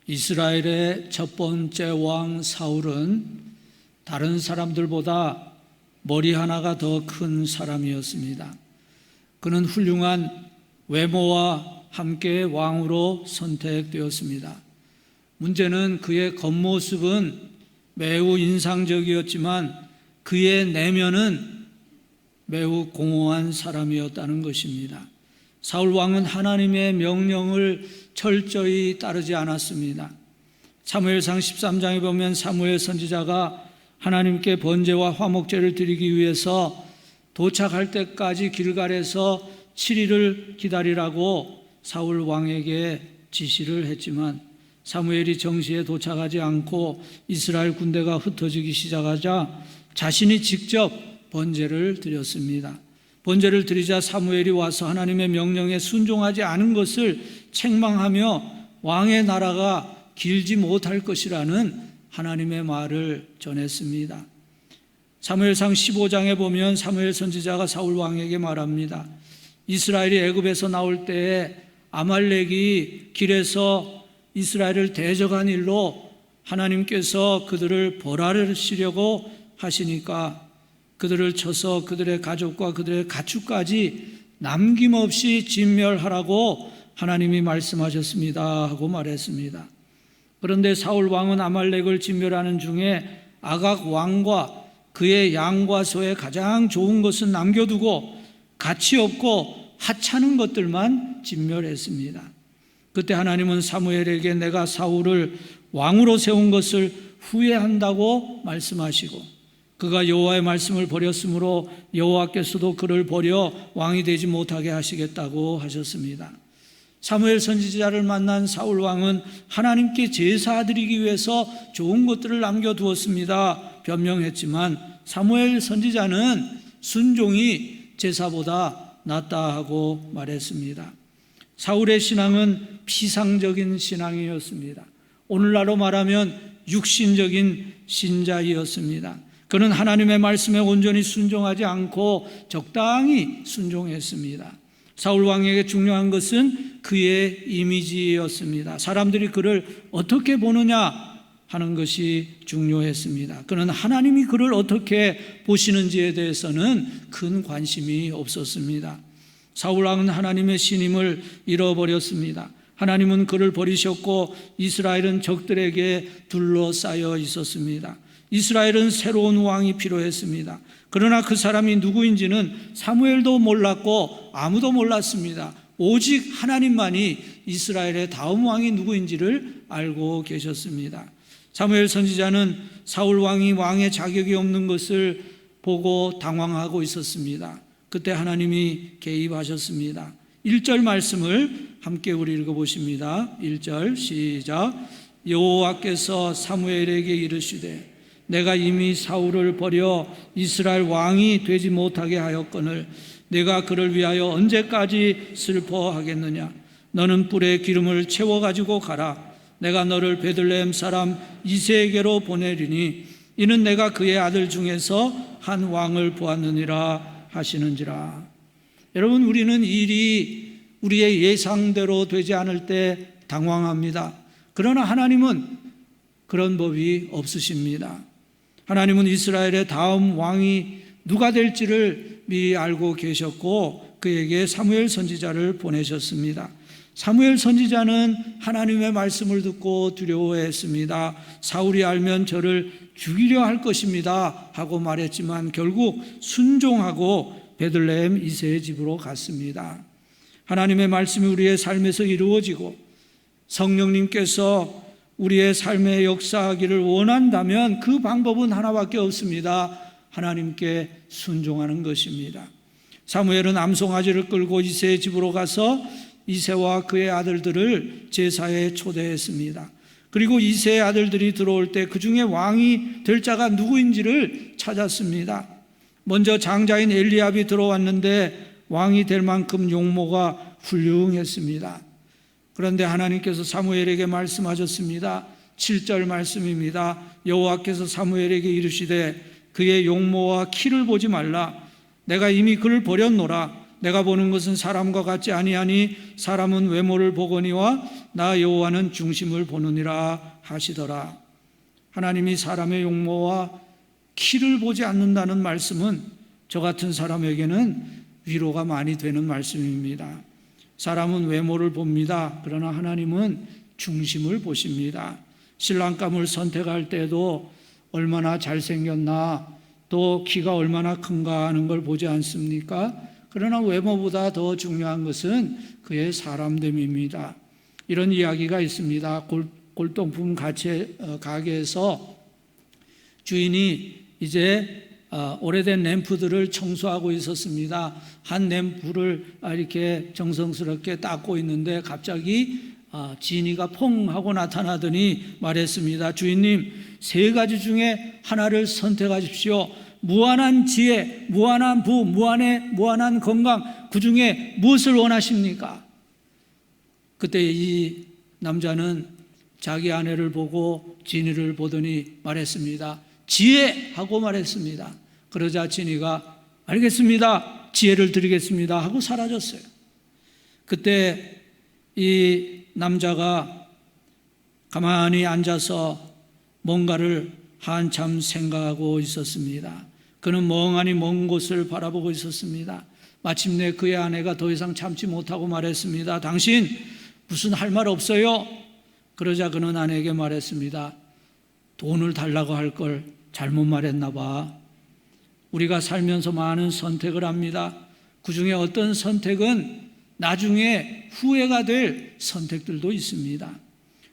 이스라엘의 첫 번째 왕 사울은 다른 사람들보다 머리 하나가 더 큰 사람이었습니다. 그는 훌륭한 외모와 함께 왕으로 선택되었습니다. 문제는 그의 겉모습은 매우 인상적이었지만 그의 내면은 매우 공허한 사람이었다는 것입니다. 사울 왕은 하나님의 명령을 철저히 따르지 않았습니다. 사무엘상 13장에 보면 사무엘 선지자가 하나님께 번제와 화목제를 드리기 위해서 도착할 때까지 길갈에서 7일을 기다리라고 사울 왕에게 지시를 했지만 사무엘이 정시에 도착하지 않고 이스라엘 군대가 흩어지기 시작하자 자신이 직접 번제를 드렸습니다. 번제를 드리자 사무엘이 와서 하나님의 명령에 순종하지 않은 것을 책망하며 왕의 나라가 길지 못할 것이라는 하나님의 말을 전했습니다. 사무엘상 15장에 보면 사무엘 선지자가 사울 왕에게 말합니다. 이스라엘이 애굽에서 나올 때에 아말렉이 길에서 이스라엘을 대적한 일로 하나님께서 그들을 벌하시려고 하시니까 그들을 쳐서 그들의 가족과 그들의 가축까지 남김없이 진멸하라고 하나님이 말씀하셨습니다 하고 말했습니다. 그런데 사울 왕은 아말렉을 진멸하는 중에 아각 왕과 그의 양과 소의 가장 좋은 것은 남겨두고 가치 없고 하찮은 것들만 진멸했습니다. 그때 하나님은 사무엘에게 내가 사울을 왕으로 세운 것을 후회한다고 말씀하시고 그가 여호와의 말씀을 버렸으므로 여호와께서도 그를 버려 왕이 되지 못하게 하시겠다고 하셨습니다. 사무엘 선지자를 만난 사울 왕은 하나님께 제사드리기 위해서 좋은 것들을 남겨두었습니다 변명했지만 사무엘 선지자는 순종이 제사보다 낫다 하고 말했습니다. 사울의 신앙은 피상적인 신앙이었습니다. 오늘날로 말하면 육신적인 신자이었습니다. 그는 하나님의 말씀에 온전히 순종하지 않고 적당히 순종했습니다. 사울 왕에게 중요한 것은 그의 이미지였습니다. 사람들이 그를 어떻게 보느냐 하는 것이 중요했습니다. 그는 하나님이 그를 어떻게 보시는지에 대해서는 큰 관심이 없었습니다. 사울 왕은 하나님의 신임을 잃어버렸습니다. 하나님은 그를 버리셨고 이스라엘은 적들에게 둘러싸여 있었습니다. 이스라엘은 새로운 왕이 필요했습니다. 그러나 그 사람이 누구인지는 사무엘도 몰랐고 아무도 몰랐습니다. 오직 하나님만이 이스라엘의 다음 왕이 누구인지를 알고 계셨습니다. 사무엘 선지자는 사울 왕이 왕의 자격이 없는 것을 보고 당황하고 있었습니다. 그때 하나님이 개입하셨습니다. 1절 말씀을 함께 우리 읽어보십니다. 1절 시작. 여호와께서 사무엘에게 이르시되 내가 이미 사울을 버려 이스라엘 왕이 되지 못하게 하였거늘 내가 그를 위하여 언제까지 슬퍼하겠느냐. 너는 뿔에 기름을 채워가지고 가라. 내가 너를 베들레헴 사람 이새에게로 보내리니 이는 내가 그의 아들 중에서 한 왕을 보았느니라 하시는지라. 여러분, 우리는 일이 우리의 예상대로 되지 않을 때 당황합니다. 그러나 하나님은 그런 법이 없으십니다. 하나님은 이스라엘의 다음 왕이 누가 될지를 미리 알고 계셨고 그에게 사무엘 선지자를 보내셨습니다. 사무엘 선지자는 하나님의 말씀을 듣고 두려워했습니다. 사울이 알면 저를 죽이려 할 것입니다 하고 말했지만 결국 순종하고 베들레헴 이새의 집으로 갔습니다. 하나님의 말씀이 우리의 삶에서 이루어지고 성령님께서 우리의 삶에 역사하기를 원한다면 그 방법은 하나밖에 없습니다. 하나님께 순종하는 것입니다. 사무엘은 암송아지를 끌고 이새의 집으로 가서 이새와 그의 아들들을 제사에 초대했습니다. 그리고 이새의 아들들이 들어올 때 그 중에 왕이 될 자가 누구인지를 찾았습니다. 먼저 장자인 엘리압이 들어왔는데 왕이 될 만큼 용모가 훌륭했습니다. 그런데 하나님께서 사무엘에게 말씀하셨습니다. 7절 말씀입니다. 여호와께서 사무엘에게 이르시되 그의 용모와 키를 보지 말라. 내가 이미 그를 버렸노라. 내가 보는 것은 사람과 같지 아니하니 사람은 외모를 보거니와 나 여호와는 중심을 보느니라 하시더라. 하나님이 사람의 용모와 키를 보지 않는다는 말씀은 저 같은 사람에게는 위로가 많이 되는 말씀입니다. 사람은 외모를 봅니다. 그러나 하나님은 중심을 보십니다. 신랑감을 선택할 때도 얼마나 잘생겼나, 또 키가 얼마나 큰가 하는 걸 보지 않습니까? 그러나 외모보다 더 중요한 것은 그의 사람됨입니다. 이런 이야기가 있습니다. 골동품 가게에서 주인이 이제 오래된 램프들을 청소하고 있었습니다. 한 램프를 이렇게 정성스럽게 닦고 있는데 갑자기 지니가 퐁 하고 나타나더니 말했습니다. 주인님, 3가지 중에 하나를 선택하십시오. 무한한 지혜, 무한한 부, 무한한 건강, 그 중에 무엇을 원하십니까? 그때 이 남자는 자기 아내를 보고 지니를 보더니 말했습니다. 지혜! 하고 말했습니다. 그러자 지니가 알겠습니다, 지혜를 드리겠습니다 하고 사라졌어요. 그때 이 남자가 가만히 앉아서 뭔가를 한참 생각하고 있었습니다. 그는 멍하니 먼 곳을 바라보고 있었습니다. 마침내 그의 아내가 더 이상 참지 못하고 말했습니다. 당신 무슨 할 말 없어요? 그러자 그는 아내에게 말했습니다. 돈을 달라고 할 걸 잘못 말했나 봐. 우리가 살면서 많은 선택을 합니다. 그 중에 어떤 선택은 나중에 후회가 될 선택들도 있습니다.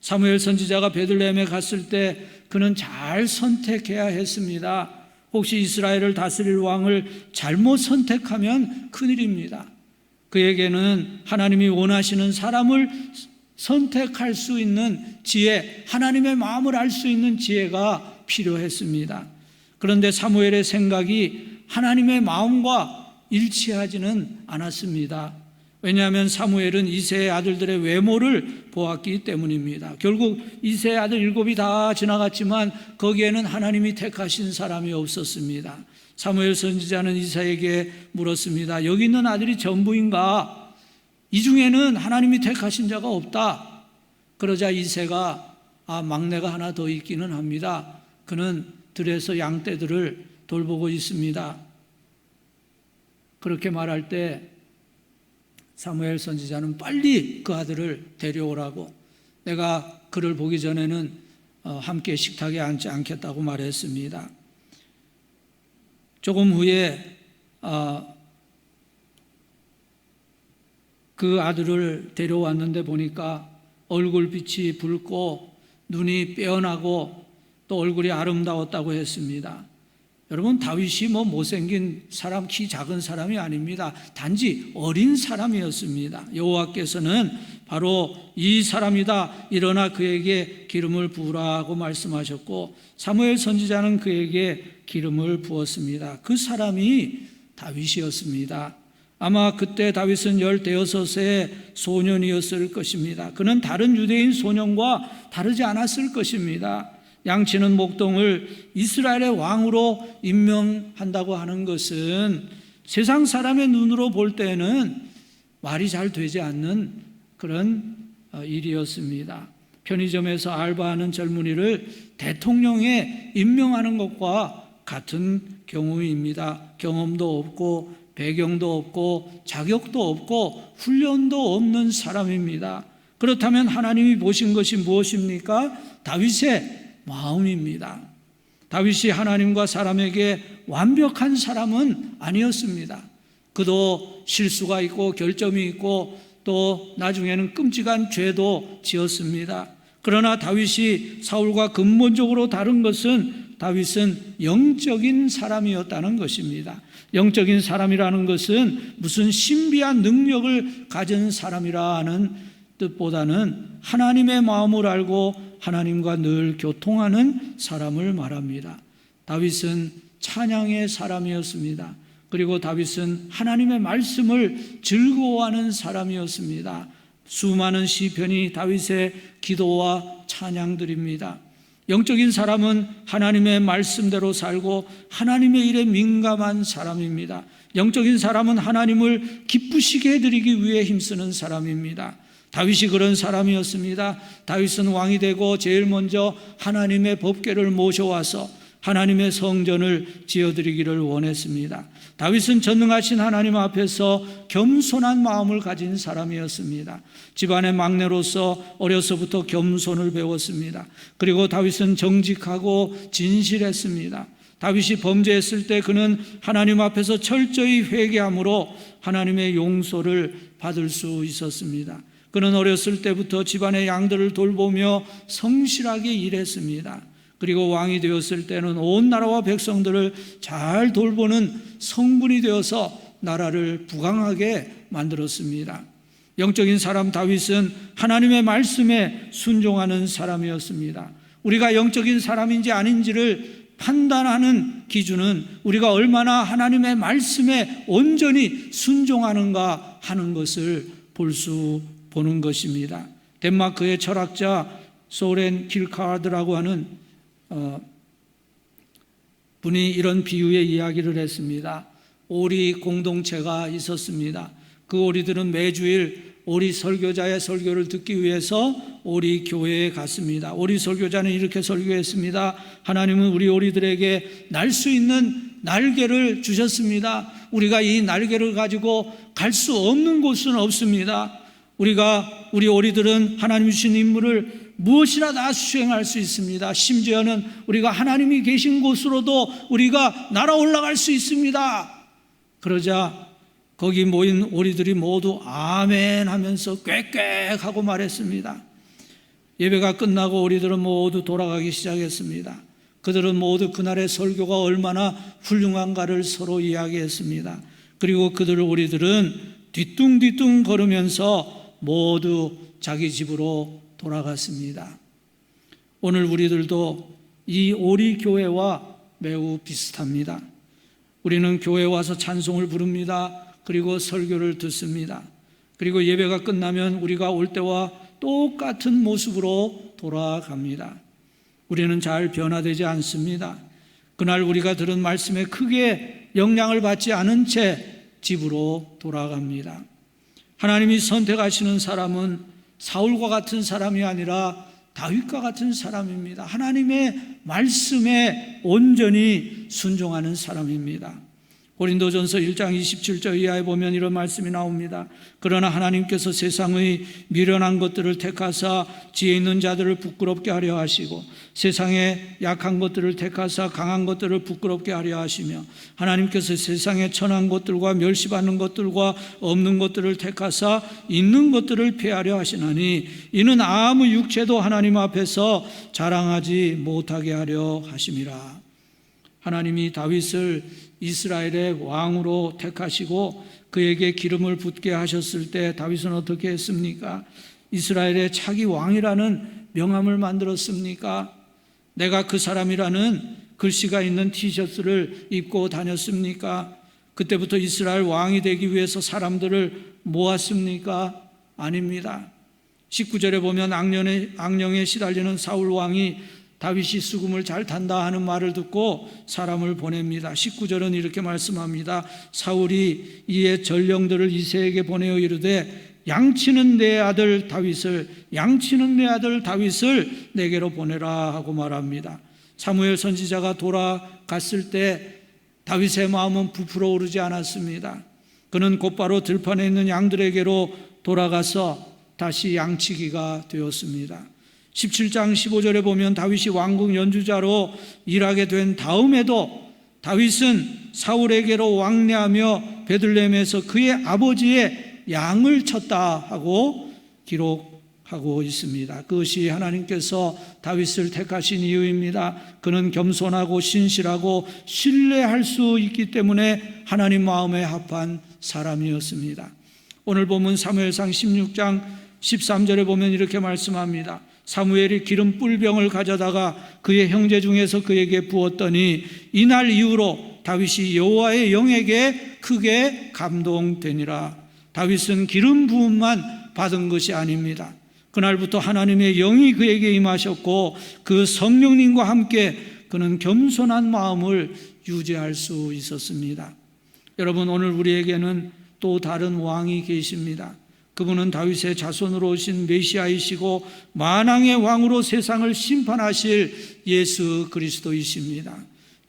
사무엘 선지자가 베들레헴에 갔을 때 그는 잘 선택해야 했습니다. 혹시 이스라엘을 다스릴 왕을 잘못 선택하면 큰일입니다. 그에게는 하나님이 원하시는 사람을 선택할 수 있는 지혜, 하나님의 마음을 알 수 있는 지혜가 필요했습니다. 그런데 사무엘의 생각이 하나님의 마음과 일치하지는 않았습니다. 왜냐하면 사무엘은 이새의 아들들의 외모를 보았기 때문입니다. 결국 이새의 아들 7이 다 지나갔지만 거기에는 하나님이 택하신 사람이 없었습니다. 사무엘 선지자는 이새에게 물었습니다. 여기 있는 아들이 전부인가? 이 중에는 하나님이 택하신 자가 없다. 그러자 이새가 막내가 하나 더 있기는 합니다. 그는 들에서 양떼들을 돌보고 있습니다. 그렇게 말할 때 사무엘 선지자는 빨리 그 아들을 데려오라고, 내가 그를 보기 전에는 함께 식탁에 앉지 않겠다고 말했습니다. 조금 후에 그 아들을 데려왔는데 보니까 얼굴빛이 붉고 눈이 빼어나고 또 얼굴이 아름다웠다고 했습니다. 여러분, 다윗이 못생긴 사람, 키 작은 사람이 아닙니다. 단지 어린 사람이었습니다. 여호와께서는 바로 이 사람이다, 일어나 그에게 기름을 부으라고 말씀하셨고 사무엘 선지자는 그에게 기름을 부었습니다. 그 사람이 다윗이었습니다. 아마 그때 다윗은 16의 소년이었을 것입니다. 그는 다른 유대인 소년과 다르지 않았을 것입니다. 양치는 목동을 이스라엘의 왕으로 임명한다고 하는 것은 세상 사람의 눈으로 볼 때는 말이 잘 되지 않는 그런 일이었습니다. 편의점에서 알바하는 젊은이를 대통령에 임명하는 것과 같은 경우입니다. 경험도 없고 배경도 없고 자격도 없고 훈련도 없는 사람입니다. 그렇다면 하나님이 보신 것이 무엇입니까? 다윗의 마음입니다. 다윗이 하나님과 사람에게 완벽한 사람은 아니었습니다. 그도 실수가 있고 결점이 있고 또 나중에는 끔찍한 죄도 지었습니다. 그러나 다윗이 사울과 근본적으로 다른 것은 다윗은 영적인 사람이었다는 것입니다. 영적인 사람이라는 것은 무슨 신비한 능력을 가진 사람이라는 뜻보다는 하나님의 마음을 알고 하나님과 늘 교통하는 사람을 말합니다. 다윗은 찬양의 사람이었습니다. 그리고 다윗은 하나님의 말씀을 즐거워하는 사람이었습니다. 수많은 시편이 다윗의 기도와 찬양들입니다. 영적인 사람은 하나님의 말씀대로 살고 하나님의 일에 민감한 사람입니다. 영적인 사람은 하나님을 기쁘시게 해드리기 위해 힘쓰는 사람입니다. 다윗이 그런 사람이었습니다. 다윗은 왕이 되고 제일 먼저 하나님의 법궤를 모셔와서 하나님의 성전을 지어드리기를 원했습니다. 다윗은 전능하신 하나님 앞에서 겸손한 마음을 가진 사람이었습니다. 집안의 막내로서 어려서부터 겸손을 배웠습니다. 그리고 다윗은 정직하고 진실했습니다. 다윗이 범죄했을 때 그는 하나님 앞에서 철저히 회개함으로 하나님의 용서를 받을 수 있었습니다. 그는 어렸을 때부터 집안의 양들을 돌보며 성실하게 일했습니다. 그리고 왕이 되었을 때는 온 나라와 백성들을 잘 돌보는 성군이 되어서 나라를 부강하게 만들었습니다. 영적인 사람 다윗은 하나님의 말씀에 순종하는 사람이었습니다. 우리가 영적인 사람인지 아닌지를 판단하는 기준은 우리가 얼마나 하나님의 말씀에 온전히 순종하는가 하는 것을 보는 것입니다. 덴마크의 철학자 소렌 킬카드라고 하는 분이 이런 비유의 이야기를 했습니다. 오리 공동체가 있었습니다. 그 오리들은 매주일 오리 설교자의 설교를 듣기 위해서 오리 교회에 갔습니다. 오리 설교자는 이렇게 설교했습니다. 하나님은 우리 오리들에게 날 수 있는 날개를 주셨습니다. 우리가 이 날개를 가지고 갈 수 없는 곳은 없습니다. 우리 오리들은 하나님 주신 임무를 무엇이나 다 수행할 수 있습니다. 심지어는 우리가 하나님이 계신 곳으로도 우리가 날아 올라갈 수 있습니다. 그러자 거기 모인 오리들이 모두 아멘 하면서 꽥꽥 하고 말했습니다. 예배가 끝나고 오리들은 모두 돌아가기 시작했습니다. 그들은 모두 그날의 설교가 얼마나 훌륭한가를 서로 이야기했습니다. 그리고 오리들은 뒤뚱뒤뚱 걸으면서 모두 자기 집으로 돌아갔습니다. 오늘 우리들도 이 오리 교회와 매우 비슷합니다. 우리는 교회에 와서 찬송을 부릅니다. 그리고 설교를 듣습니다. 그리고 예배가 끝나면 우리가 올 때와 똑같은 모습으로 돌아갑니다. 우리는 잘 변화되지 않습니다. 그날 우리가 들은 말씀에 크게 영향을 받지 않은 채 집으로 돌아갑니다. 하나님이 선택하시는 사람은 사울과 같은 사람이 아니라 다윗과 같은 사람입니다. 하나님의 말씀에 온전히 순종하는 사람입니다. 고린도전서 1장 27절 이하에 보면 이런 말씀이 나옵니다. 그러나 하나님께서 세상의 미련한 것들을 택하사 지혜 있는 자들을 부끄럽게 하려 하시고 세상의 약한 것들을 택하사 강한 것들을 부끄럽게 하려 하시며 하나님께서 세상의 천한 것들과 멸시받는 것들과 없는 것들을 택하사 있는 것들을 폐하려 하시나니 이는 아무 육체도 하나님 앞에서 자랑하지 못하게 하려 하심이라. 하나님이 다윗을 이스라엘의 왕으로 택하시고 그에게 기름을 붓게 하셨을 때 다윗은 어떻게 했습니까? 이스라엘의 차기 왕이라는 명함을 만들었습니까? 내가 그 사람이라는 글씨가 있는 티셔츠를 입고 다녔습니까? 그때부터 이스라엘 왕이 되기 위해서 사람들을 모았습니까? 아닙니다. 19절에 보면 악령에 시달리는 사울 왕이 다윗이 수금을 잘 탄다 하는 말을 듣고 사람을 보냅니다. 19절은 이렇게 말씀합니다. 사울이 이에 전령들을 이새에게 보내어 이르되 양치는 내 아들 다윗을 내게로 보내라 하고 말합니다. 사무엘 선지자가 돌아갔을 때 다윗의 마음은 부풀어 오르지 않았습니다. 그는 곧바로 들판에 있는 양들에게로 돌아가서 다시 양치기가 되었습니다. 17장 15절에 보면 다윗이 왕궁 연주자로 일하게 된 다음에도 다윗은 사울에게로 왕래하며 베들레헴에서 그의 아버지의 양을 쳤다 하고 기록하고 있습니다. 그것이 하나님께서 다윗을 택하신 이유입니다. 그는 겸손하고 신실하고 신뢰할 수 있기 때문에 하나님 마음에 합한 사람이었습니다. 오늘 본문 사무엘상 16장 13절에 보면 이렇게 말씀합니다. 사무엘이 기름 뿔병을 가져다가 그의 형제 중에서 그에게 부었더니 이날 이후로 다윗이 여호와의 영에게 크게 감동되니라. 다윗은 기름 부음만 받은 것이 아닙니다. 그날부터 하나님의 영이 그에게 임하셨고 그 성령님과 함께 그는 겸손한 마음을 유지할 수 있었습니다. 여러분, 오늘 우리에게는 또 다른 왕이 계십니다. 그분은 다윗의 자손으로 오신 메시아이시고 만왕의 왕으로 세상을 심판하실 예수 그리스도이십니다.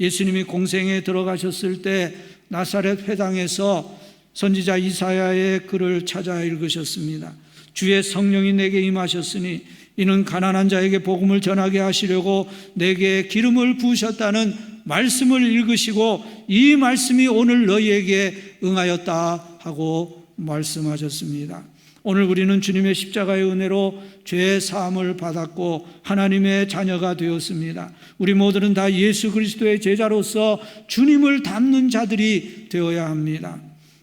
예수님이 공생에 들어가셨을 때 나사렛 회당에서 선지자 이사야의 글을 찾아 읽으셨습니다. 주의 성령이 내게 임하셨으니 이는 가난한 자에게 복음을 전하게 하시려고 내게 기름을 부으셨다는 말씀을 읽으시고 이 말씀이 오늘 너희에게 응하였다 하고 말씀하셨습니다. 오늘 우리는 주님의 십자가의 은혜로 죄 사함을 받았고 하나님의 자녀가 되었습니다. 우리 모두는 다 예수 그리스도의 제자로서 주님을 닮는 자들이 되어야 합니다.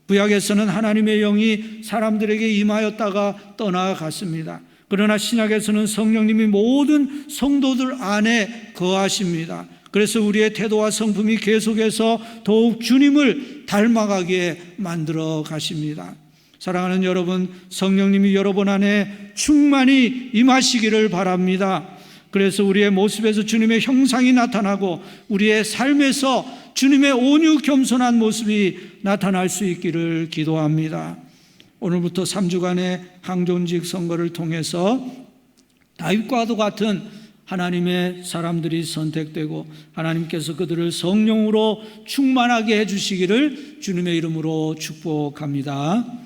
구약에서는 하나님의 영이 사람들에게 임하였다가 떠나갔습니다. 그러나 신약에서는 성령님이 모든 성도들 안에 거하십니다. 그래서 우리의 태도와 성품이 계속해서 더욱 주님을 닮아가게 만들어 가십니다. 사랑하는 여러분, 성령님이 여러분 안에 충만히 임하시기를 바랍니다. 그래서 우리의 모습에서 주님의 형상이 나타나고 우리의 삶에서 주님의 온유 겸손한 모습이 나타날 수 있기를 기도합니다. 오늘부터 3주간의 항존직 선거를 통해서 다윗과도 같은 하나님의 사람들이 선택되고 하나님께서 그들을 성령으로 충만하게 해주시기를 주님의 이름으로 축복합니다.